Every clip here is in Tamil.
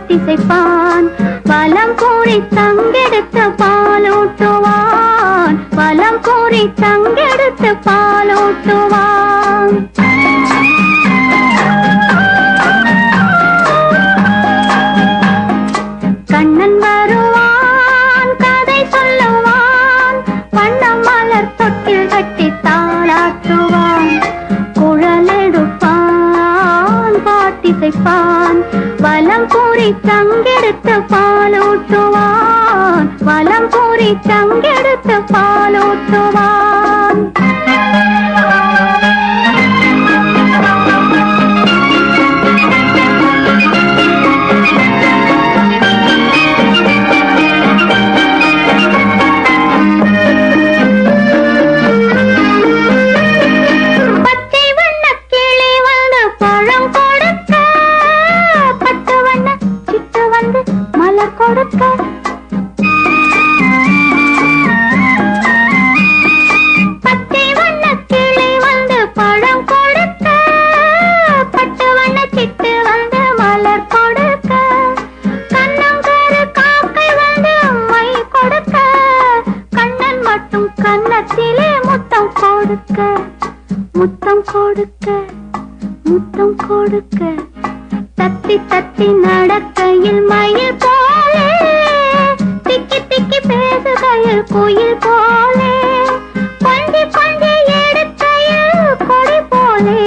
பாட்டிசைப்பான் வலம் கூறி தங்கெடுத்து பாலூட்டுவான் வலம் கூறி தங்கெடுத்து பாலூட்டுவான் கண்ணன் வருவான் கதை சொல்லுவான் வண்ணம் மலர் தொட்டில் கட்டி தாளாட்டுவான் குழலெடுப்பான் பாட்டிசைப்பான் வலம் கூறி தங்கெடுத்து பாலூட்டுவான் வலம் கூறி தங்கெடுத்து பாலூட்டுவான் பச்சை வண்ண கிளி வந்து பழம் கொடுக்க பட்டு வண்ண சிட்டு வந்து மலர் கொடுக்க கண்ணங்கரு காக்கை வந்து மை கொடுக்க கண்ணன் மட்டும் கன்னத்திலே முத்தம் கொடுக்க முத்தம் கொடுக்க முத்தம் கொடுக்க தத்தி தத்தி நடக்கையில் மயில் போலே திக்கி திக்கி பேசுகையில் குயில் போலே கொஞ்சி கொஞ்சி எடுக்கையில் கொடி போலே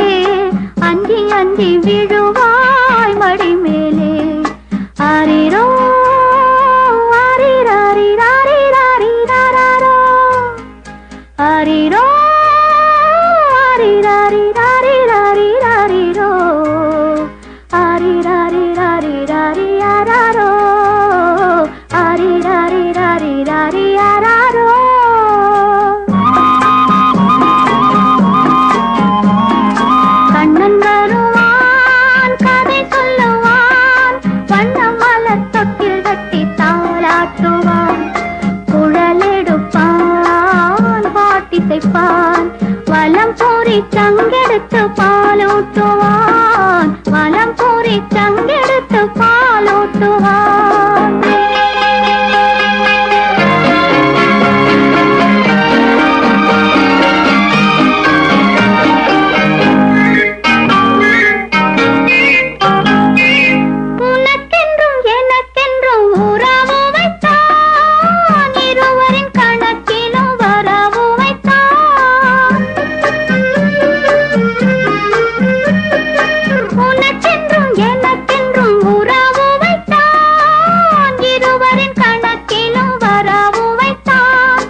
அஞ்சி அஞ்சி விழுவாய் மடி மேலே ஆரிரோ ஆரிராரிராரிராரிராரோ ஆரிரோ ஆரிராரிராரிராரிராரிரோ ஆரிராரிராரிராரிராரோ ஆரிராரிராரிராரிராரோ கண்ணன் வருவான் கதை சொல்லுவான் வண்ண மலர் தொட்டில் கட்டி தாளாட்டுவான் குழலெடுப்பான் பாட்டிசைப்பான் வலம் கூறி தங்கெடுத்து பாலூட்டுவான் வலம் கூறி தங்கெடுத்து பாலூட்டுவான் உனக்கென்றும் எனக்கென்றும் உறவு வைத்தான் இருவரின் கணக்கிலும் வரவு வைத்தான் உனக்கென்றும் எனக்கென்றும் உறவு வைத்தான் இருவரின் கணக்கிலும் வரவு வைத்தான்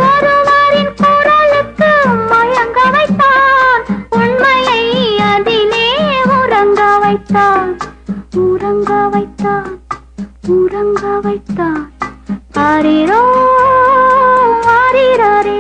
ஒருவரின் குரலுக்கு மயங்க வைத்தான் உண்மையை அதிலே உறங்க வைத்தான் உறங்க வைத்தான் உறங்க வைத்தான் ஆரிரோ ஆரிராரி